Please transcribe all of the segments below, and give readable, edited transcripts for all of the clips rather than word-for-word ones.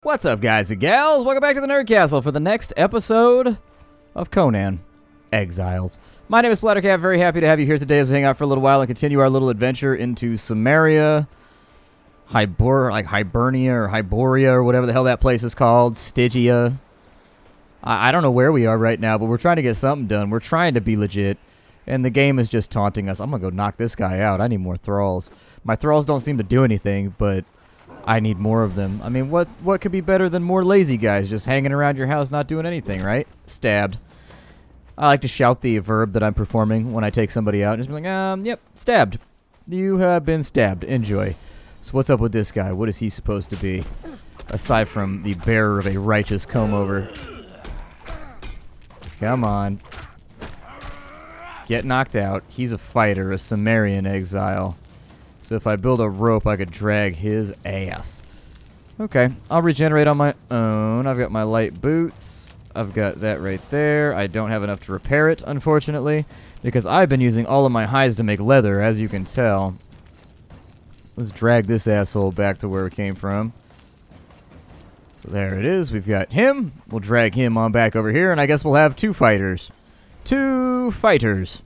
What's up, guys and gals? Welcome back to the Nerd Castle for the next episode of Conan Exiles. My name is Splattercat. Very happy to have you here today as we hang out for a little while and continue our little adventure into Samaria, Hibernia or Hyboria or whatever the hell that place is called, Stygia. I don't know where we are right now, but we're trying to get something done. We're trying to be legit, and the game is just taunting us. I'm gonna go knock this guy out. I need more thralls. My thralls don't seem to do anything, but I need more of them. I mean, what could be better than more lazy guys just hanging around your house not doing anything, right? Stabbed. I like to shout the verb that I'm performing when I take somebody out. Just be like, yep, stabbed. You have been stabbed. Enjoy. So what's up with this guy? What is he supposed to be? Aside from the bearer of a righteous comb-over. Come on. Get knocked out. He's a fighter, a Sumerian exile. So if I build a rope, I could drag his ass. Okay, I'll regenerate on my own. I've got my light boots. I've got that right there. I don't have enough to repair it, unfortunately, because I've been using all of my hides to make leather, as you can tell. Let's drag this asshole back to where it came from. So there it is. We've got him. We'll drag him on back over here, and I guess we'll have two fighters. Two fighters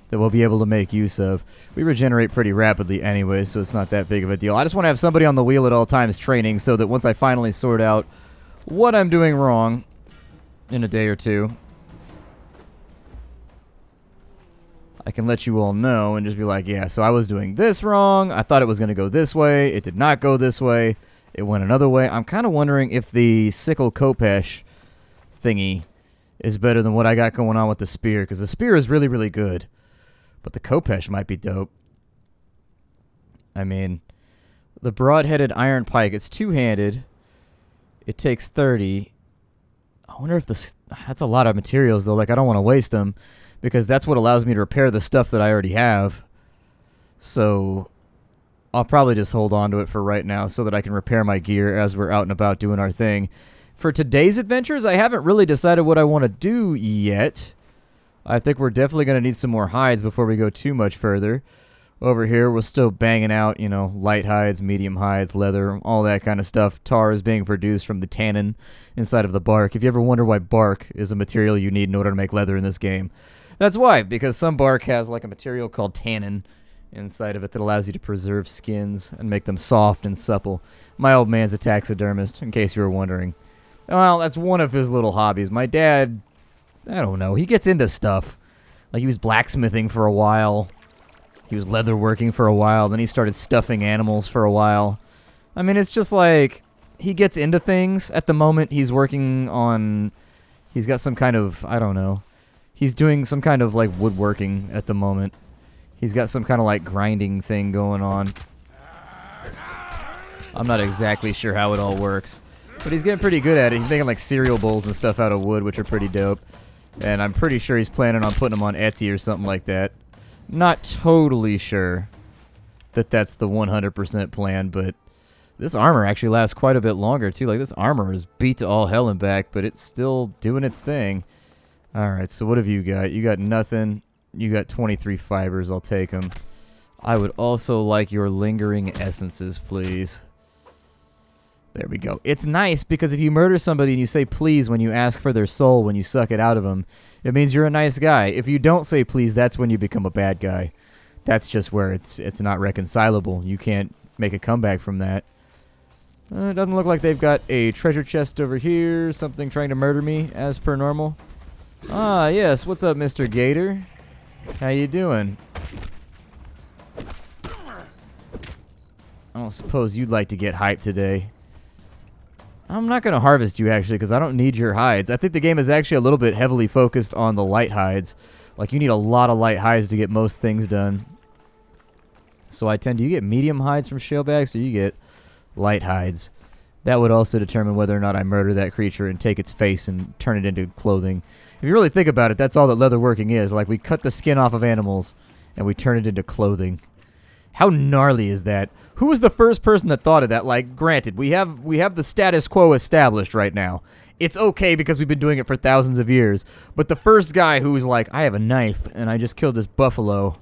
that we'll be able to make use of. We regenerate pretty rapidly anyway, so it's not that big of a deal. I just want to have somebody on the wheel at all times training so that once I finally sort out what I'm doing wrong in a day or two, I can let you all know and just be like, yeah, so I was doing this wrong. I thought it was going to go this way. It did not go this way. It went another way. I'm kind of wondering if the sickle Kopesh thingy is better than what I got going on with the spear, because the spear is really, really good. But the Kopesh might be dope. I mean, the broad-headed iron pike, it's two-handed. It takes 30. I wonder if that's a lot of materials, though. Like, I don't want to waste them, because that's what allows me to repair the stuff that I already have. So I'll probably just hold on to it for right now so that I can repair my gear as we're out and about doing our thing. For today's adventures, I haven't really decided what I want to do yet. I think we're definitely going to need some more hides before we go too much further. Over here, we're still banging out, you know, light hides, medium hides, leather, all that kind of stuff. Tar is being produced from the tannin inside of the bark. If you ever wonder why bark is a material you need in order to make leather in this game, that's why, because some bark has like a material called tannin inside of it that allows you to preserve skins and make them soft and supple. My old man's a taxidermist, in case you were wondering. Well, that's one of his little hobbies. My dad, I don't know, he gets into stuff. Like, he was blacksmithing for a while. He was leatherworking for a while. Then he started stuffing animals for a while. I mean, it's just like, he gets into things. At the moment, he's working on, he's got some kind of, I don't know. He's doing some kind of, like, woodworking at the moment. He's got some kind of, like, grinding thing going on. I'm not exactly sure how it all works. But he's getting pretty good at it. He's making, like, cereal bowls and stuff out of wood, which are pretty dope. And I'm pretty sure he's planning on putting them on Etsy or something like that. Not totally sure that that's the 100% plan, but this armor actually lasts quite a bit longer, too. Like, this armor is beat to all hell and back, but it's still doing its thing. Alright, so what have you got? You got nothing. You got 23 fibers. I'll take them. I would also like your lingering essences, please. There we go. It's nice because if you murder somebody and you say please when you ask for their soul, when you suck it out of them, it means you're a nice guy. If you don't say please, that's when you become a bad guy. That's just where it's not reconcilable. You can't make a comeback from that. It doesn't look like they've got a treasure chest over here. Something trying to murder me as per normal. Ah, yes. What's up, Mr. Gator? How you doing? I don't suppose you'd like to get hyped today. I'm not going to harvest you, actually, because I don't need your hides. I think the game is actually a little bit heavily focused on the light hides. Like, you need a lot of light hides to get most things done. So do you get medium hides from shellbacks, or you get light hides? That would also determine whether or not I murder that creature and take its face and turn it into clothing. If you really think about it, that's all that leatherworking is. Like, we cut the skin off of animals, and we turn it into clothing. How gnarly is that? Who was the first person that thought of that? Like, granted, we have the status quo established right now. It's okay because we've been doing it for thousands of years. But the first guy who was like, I have a knife and I just killed this buffalo.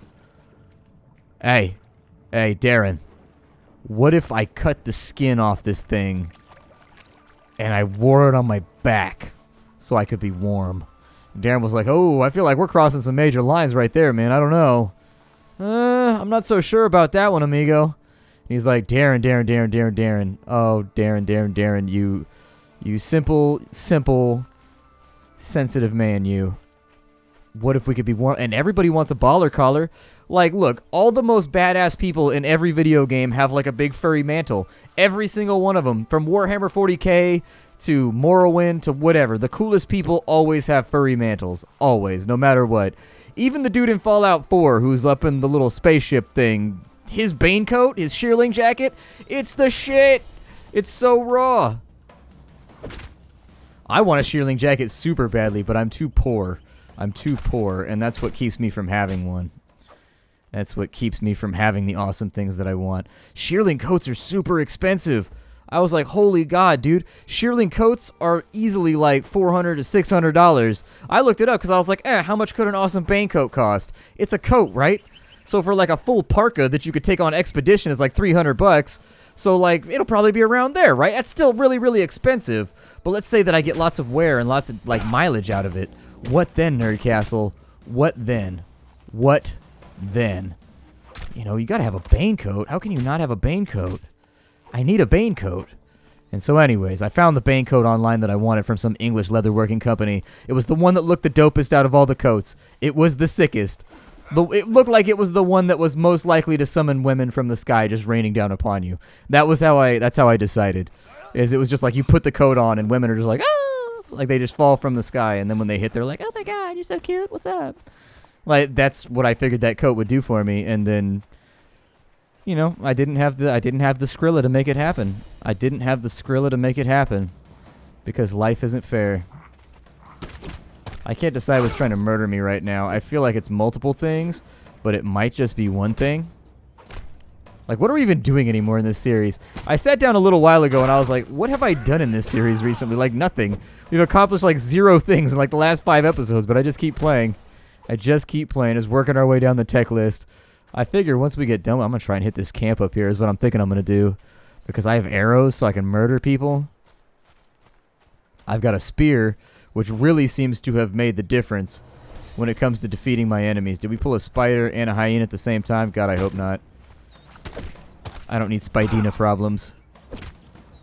Hey, Darren. What if I cut the skin off this thing and I wore it on my back so I could be warm. Darren was like, oh, I feel like we're crossing some major lines right there, man. I don't know. I'm not so sure about that one, amigo. And he's like, Darren. Oh, Darren, you simple, sensitive man, you. What if we could be warm? And everybody wants a baller collar. Like, look, all the most badass people in every video game have, like, a big furry mantle. Every single one of them. From Warhammer 40k to Morrowind to whatever. The coolest people always have furry mantles. Always, no matter what. Even the dude in Fallout 4 who's up in the little spaceship thing. His Bane coat, his shearling jacket, it's the shit. It's so raw. I want a shearling jacket super badly, but I'm too poor. And that's what keeps me from having one. That's what keeps me from having the awesome things that I want. Shearling coats are super expensive. I was like, holy God, dude. Shearling coats are easily like $400 to $600. I looked it up because I was like, how much could an awesome Bane coat cost? It's a coat, right? So for like a full parka that you could take on expedition is like $300. So like, it'll probably be around there, right? That's still really, really expensive. But let's say that I get lots of wear and lots of like mileage out of it. What then, Nerdcastle? What then? What then? You know, you gotta have a Bane coat. How can you not have a Bane coat? I need a Bane coat. And so anyways, I found the Bane coat online that I wanted from some English leatherworking company. It was the one that looked the dopest out of all the coats. It was the sickest. It looked like it was the one that was most likely to summon women from the sky just raining down upon you. That's how I decided. It was just like you put the coat on and women are just like, oh, like they just fall from the sky, and then when they hit, they're like, oh my God, you're so cute. What's up? Like that's what I figured that coat would do for me, and then you know, I didn't have the Skrilla to make it happen. Because life isn't fair. I can't decide what's trying to murder me right now. I feel like it's multiple things, but it might just be one thing. Like, what are we even doing anymore in this series? I sat down a little while ago and I was like, what have I done in this series recently? Like, nothing. We've accomplished like 0 things in like the last 5 episodes, but I just keep playing. Just working our way down the tech list. I figure once we get done, I'm going to try and hit this camp up here is what I'm thinking I'm going to do. Because I have arrows so I can murder people. I've got a spear, which really seems to have made the difference when it comes to defeating my enemies. Did we pull a spider and a hyena at the same time? God, I hope not. I don't need Spidina problems.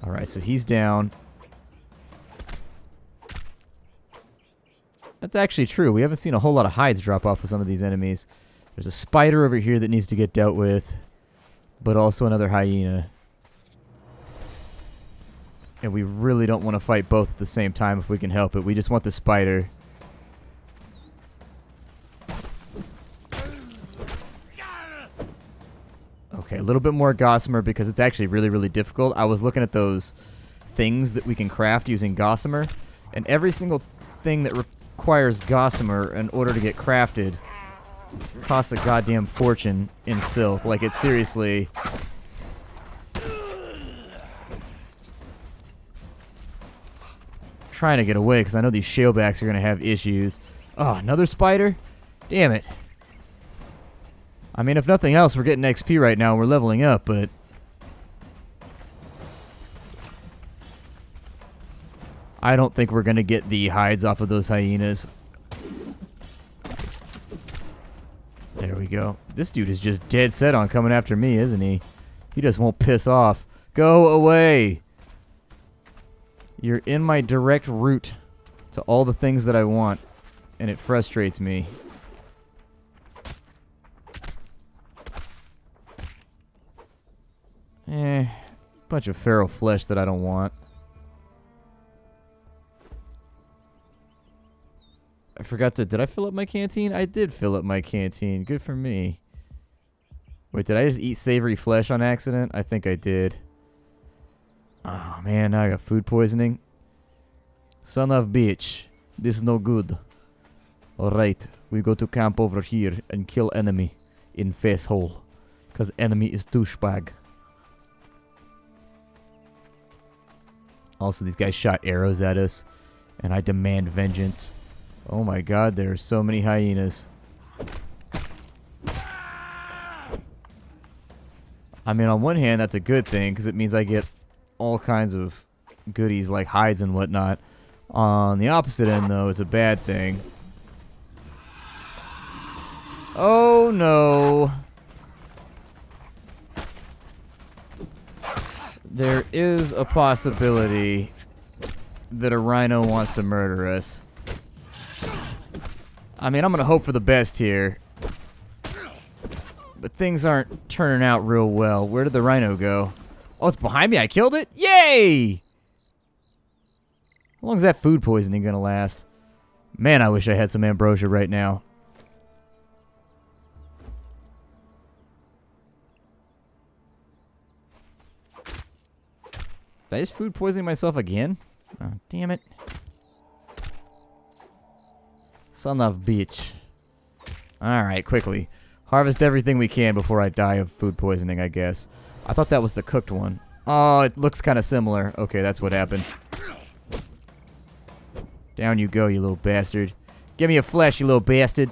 Alright, so he's down. That's actually true. We haven't seen a whole lot of hides drop off with some of these enemies. There's a spider over here that needs to get dealt with, but also another hyena. And we really don't want to fight both at the same time if we can help it. We just want the spider. Okay, a little bit more gossamer because it's actually really, really difficult. I was looking at those things that we can craft using gossamer, and every single thing that requires gossamer in order to get crafted costs a goddamn fortune in silk. Like, it's seriously... trying to get away because I know these shalebacks are going to have issues. Oh, another spider? Damn it. I mean, if nothing else, we're getting XP right now and we're leveling up, but... I don't think we're going to get the hides off of those hyenas. There we go. This dude is just dead set on coming after me, isn't he? He just won't piss off. Go away! You're in my direct route to all the things that I want, and it frustrates me. Bunch of feral flesh that I don't want. I forgot to... Did I fill up my canteen? I did fill up my canteen. Good for me. Wait, did I just eat savory flesh on accident? I think I did. Oh, man, now I got food poisoning. Son of bitch. This is no good. Alright, we go to camp over here and kill enemy in face hole. Because enemy is douchebag. Also, these guys shot arrows at us. And I demand vengeance. Oh my god, there are so many hyenas. I mean, on one hand, that's a good thing, because it means I get all kinds of goodies like hides and whatnot. On the opposite end, though, it's a bad thing. Oh, no. There is a possibility that a rhino wants to murder us. I mean, I'm going to hope for the best here. But things aren't turning out real well. Where did the rhino go? Oh, it's behind me. I killed it? Yay! How long is that food poisoning going to last? Man, I wish I had some ambrosia right now. Did I just food poison myself again? Oh, damn it. Son of bitch. Alright, quickly. Harvest everything we can before I die of food poisoning, I guess. I thought that was the cooked one. Oh, it looks kind of similar. Okay, that's what happened. Down you go, you little bastard. Give me your flesh, you little bastard.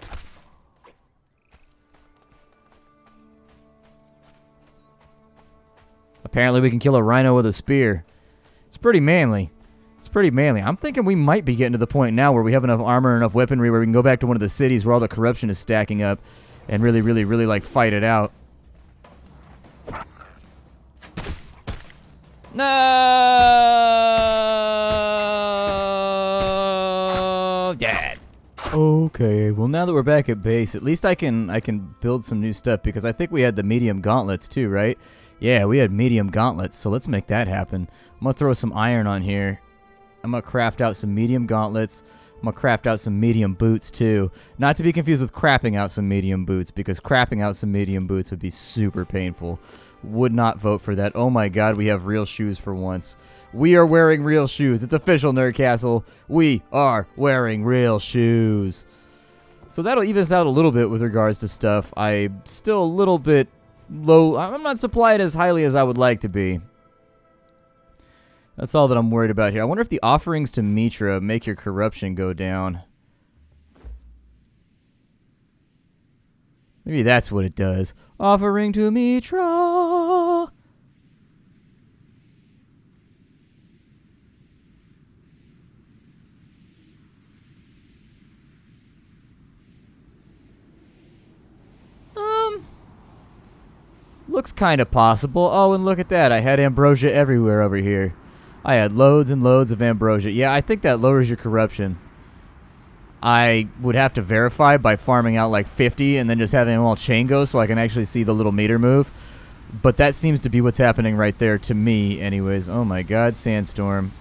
Apparently we can kill a rhino with a spear. It's pretty manly. It's pretty manly. I'm thinking we might be getting to the point now where we have enough armor, enough weaponry where we can go back to one of the cities where all the corruption is stacking up and really, really, really, like, fight it out. No! Dad. Okay, well now that we're back at base, at least I can build some new stuff because I think we had the medium gauntlets too, right? Yeah, we had medium gauntlets, so let's make that happen. I'm gonna throw some iron on here. I'm gonna craft out some medium gauntlets. I'm gonna craft out some medium boots too. Not to be confused with crapping out some medium boots, because crapping out some medium boots would be super painful. Would not vote for that. Oh my god, we have real shoes for once. We are wearing real shoes. It's official, Nerd Castle. We are wearing real shoes. So that'll even us out a little bit with regards to stuff. I'm still a little bit low. I'm not supplied as highly as I would like to be. That's all that I'm worried about here. I wonder if the offerings to Mitra make your corruption go down. Maybe that's what it does. Offering to Mitra. Looks kind of possible. Oh, and look at that. I had ambrosia everywhere over here. I had loads and loads of ambrosia. Yeah, I think that lowers your corruption. I would have to verify by farming out like 50 and then just having them all chain go so I can actually see the little meter move. But that seems to be what's happening right there to me anyways. Oh my god, sandstorm.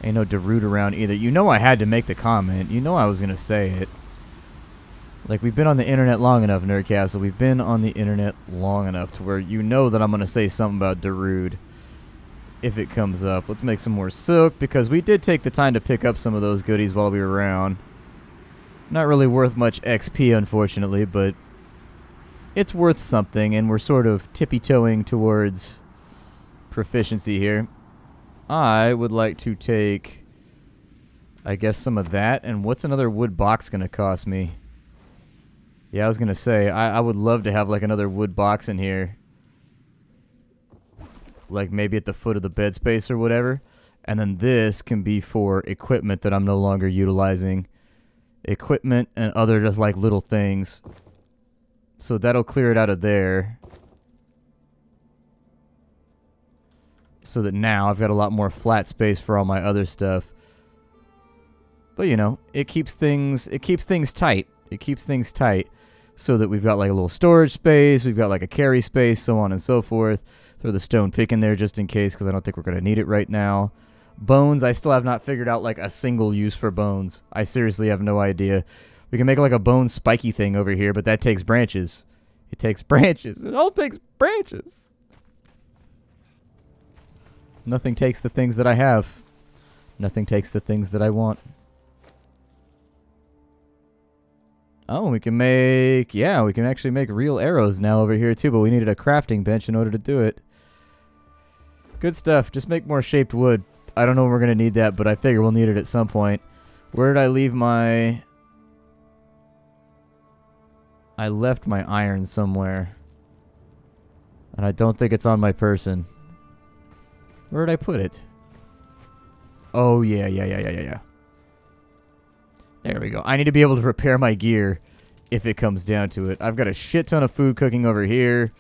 Ain't no Darude around either. You know I had to make the comment. You know I was going to say it. Like, we've been on the internet long enough, Nerdcastle. We've been on the internet long enough to where you know that I'm going to say something about Darude if it comes up. Let's make some more silk, because we did take the time to pick up some of those goodies while we were around. Not really worth much XP, unfortunately, but it's worth something, and we're sort of tippy-toeing towards proficiency here. I would like to take, I guess, some of that, and what's another wood box going to cost me? Yeah, I was going to say, I would love to have, like, another wood box in here. Like, maybe at the foot of the bed space or whatever. And then this can be for equipment that I'm no longer utilizing. Equipment and other just, like, little things. So that'll clear it out of there. So that now I've got a lot more flat space for all my other stuff. But, you know, it keeps things tight. It keeps things tight. So that we've got like a little storage space, we've got like a carry space, so on and so forth. Throw the stone pick in there just in case, because I don't think we're going to need it right now. Bones, I still have not figured out like a single use for bones. I seriously have no idea. We can make like a bone spiky thing over here, but that takes branches. It takes branches. It all takes branches. Nothing takes the things that I have. Nothing takes the things that I want. Oh, we can make, yeah, we can actually make real arrows now over here too, but we needed a crafting bench in order to do it. Good stuff. Just make more shaped wood. I don't know when we're going to need that, but I figure we'll need it at some point. Where did I leave my... I left my iron somewhere. And I don't think it's on my person. Where did I put it? Oh, yeah. There we go. I need to be able to repair my gear if it comes down to it. I've got a shit ton of food cooking over here.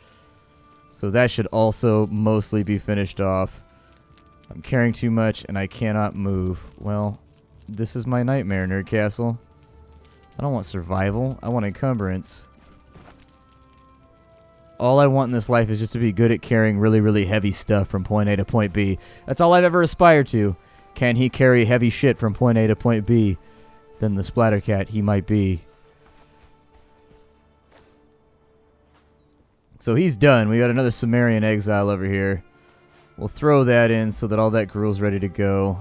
So that should also mostly be finished off. I'm carrying too much and I cannot move. Well, this is my nightmare, Nerd Castle. I don't want survival. I want encumbrance. All I want in this life is just to be good at carrying really, really heavy stuff from point A to point B. That's all I've ever aspired to. Can he carry heavy shit from point A to point B? Then the Splattercat he might be. So he's done. We got another Sumerian exile over here. We'll throw that in so that all that gruel's ready to go.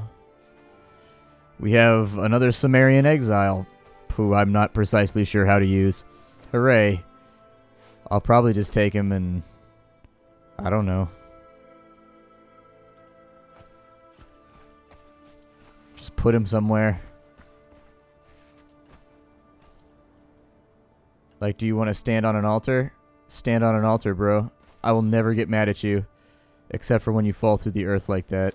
We have another Sumerian exile, who I'm not precisely sure how to use. Hooray. I'll probably just take him and... I don't know. Just put him somewhere. Like, do you want to stand on an altar? Stand on an altar, bro. I will never get mad at you. Except for when you fall through the earth like that.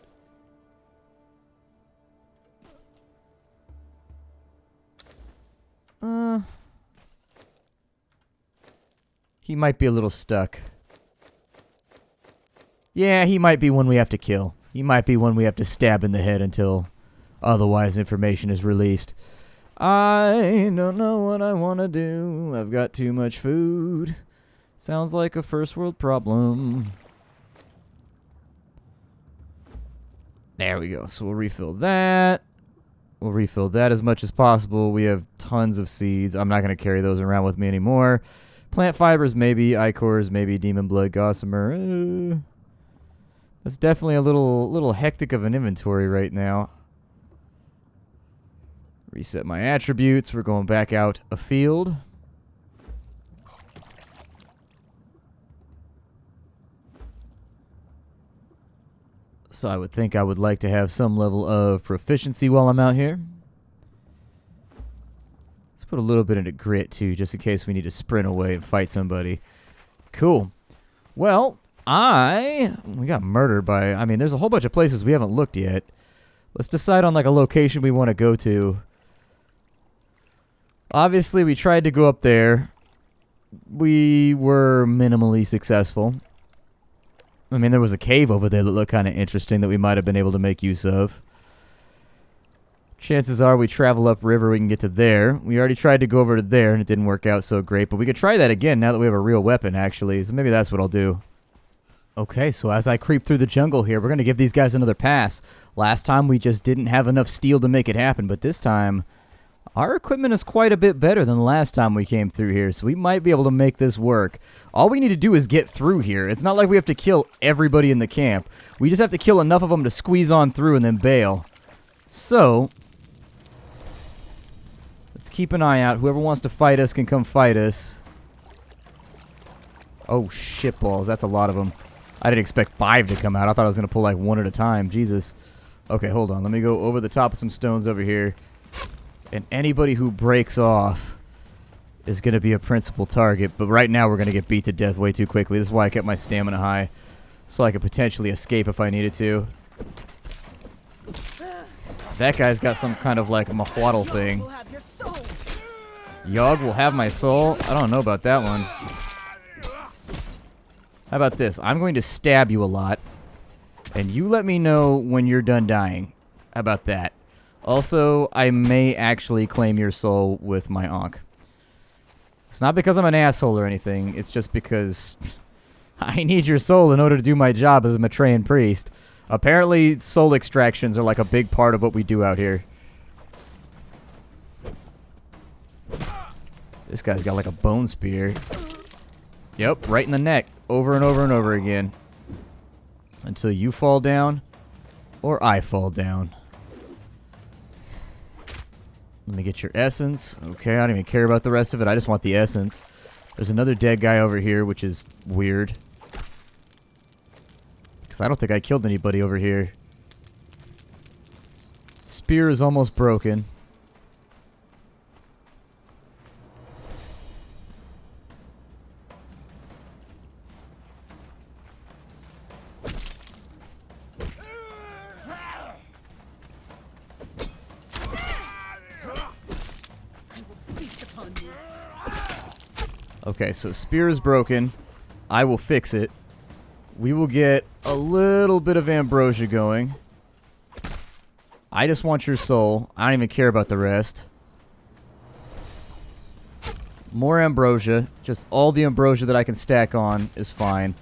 He might be a little stuck. Yeah, he might be one we have to kill. He might be one we have to stab in the head until otherwise information is released. I don't know what I want to do. I've got too much food. Sounds like a first world problem. There we go. So we'll refill that. We'll refill that as much as possible. We have tons of seeds. I'm not going to carry those around with me anymore. Plant fibers, maybe. Ichors, maybe. Demon blood, gossamer. That's definitely a little hectic of an inventory right now. Reset my attributes. We're going back out afield. So I would think I would like to have some level of proficiency while I'm out here. Let's put a little bit into grit too, just in case we need to sprint away and fight somebody. Cool. Well, we got murdered by, I mean, there's a whole bunch of places we haven't looked yet. Let's decide on like a location we want to go to. Obviously, we tried to go up there. We were minimally successful. I mean, there was a cave over there that looked kind of interesting that we might have been able to make use of. Chances are we travel upriver, we can get to there. We already tried to go over to there, and it didn't work out so great. But we could try that again now that we have a real weapon, actually. So maybe that's what I'll do. Okay, so as I creep through the jungle here, we're going to give these guys another pass. Last time, we just didn't have enough steel to make it happen. But this time, our equipment is quite a bit better than the last time we came through here. So we might be able to make this work. All we need to do is get through here. It's not like we have to kill everybody in the camp. We just have to kill enough of them to squeeze on through and then bail. So let's keep an eye out. Whoever wants to fight us can come fight us. Oh, shitballs. That's a lot of them. I didn't expect 5 to come out. I thought I was going to pull like 1 at a time. Jesus. Okay, hold on. Let me go over the top of some stones over here. And anybody who breaks off is going to be a principal target. But right now we're going to get beat to death way too quickly. This is why I kept my stamina high. So I could potentially escape if I needed to. That guy's got some kind of like mahuatl thing. Yogg will have my soul? I don't know about that one. How about this? I'm going to stab you a lot. And you let me know when you're done dying. How about that? Also, I may actually claim your soul with my Ankh. It's not because I'm an asshole or anything. It's just because I need your soul in order to do my job as a Maitreyan priest. Apparently, soul extractions are like a big part of what we do out here. This guy's got like a bone spear. Yep, right in the neck. Over and over and over again. Until you fall down or I fall down. Let me get your essence. Okay, I don't even care about the rest of it. I just want the essence. There's another dead guy over here, which is weird. Because I don't think I killed anybody over here. Spear is almost broken. Okay, so spear is broken. I will fix it. We will get a little bit of ambrosia going. I just want your soul. I don't even care about the rest. More ambrosia. Just all the ambrosia that I can stack on is fine.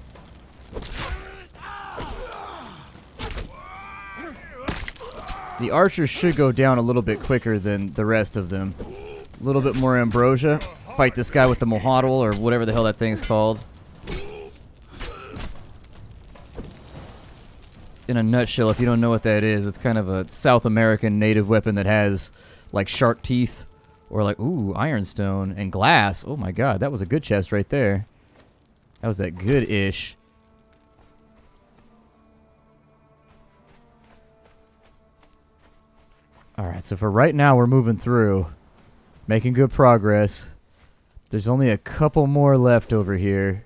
The archers should go down a little bit quicker than the rest of them. A little bit more ambrosia. Fight this guy with the mohatl or whatever the hell that thing's called. In a nutshell, if you don't know what that is, it's kind of a South American native weapon that has like shark teeth or like, ooh, ironstone and glass. Oh my god, that was a good chest right there. That was that good-ish. Alright, so for right now, we're moving through. Making good progress. There's only a couple more left over here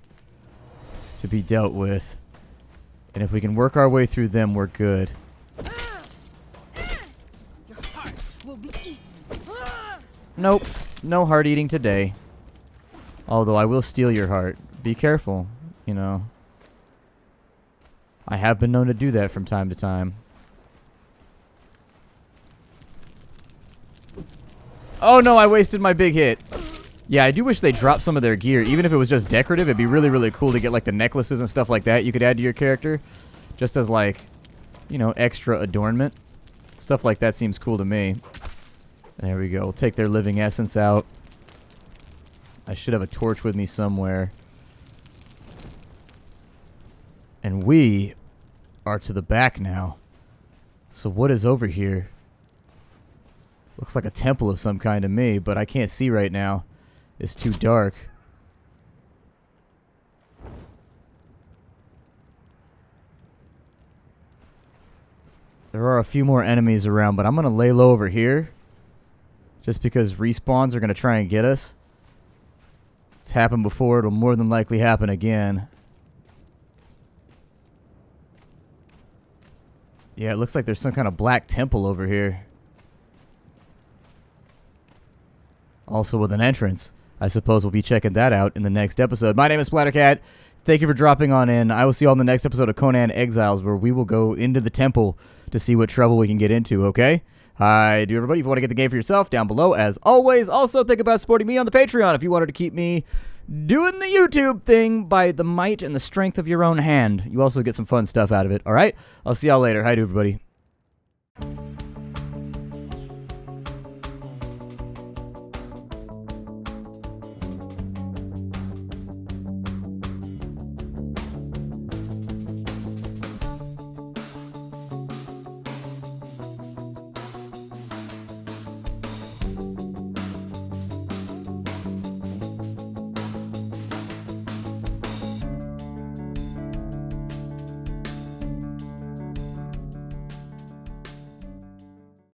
to be dealt with. And if we can work our way through them, we're good. Nope. No heart eating today. Although I will steal your heart. Be careful, you know. I have been known to do that from time to time. Oh no, I wasted my big hit. Yeah, I do wish they dropped some of their gear. Even if it was just decorative, it'd be really, really cool to get like the necklaces and stuff like that you could add to your character. Just as like, you know, extra adornment. Stuff like that seems cool to me. There we go. We'll take their living essence out. I should have a torch with me somewhere. And we are to the back now. So what is over here? Looks like a temple of some kind to me, but I can't see right now. It's too dark. There are a few more enemies around, but I'm going to lay low over here. Just because respawns are going to try and get us. It's happened before. It'll more than likely happen again. Yeah, it looks like there's some kind of black temple over here. Also with an entrance. I suppose we'll be checking that out in the next episode. My name is Splattercat. Thank you for dropping on in. I will see you all in the next episode of Conan Exiles, where we will go into the temple to see what trouble we can get into, okay? Hi, do everybody. If you want to get the game for yourself, down below, as always. Also, think about supporting me on the Patreon if you wanted to keep me doing the YouTube thing by the might and the strength of your own hand. You also get some fun stuff out of it, all right? I'll see y'all later. Hi, to everybody.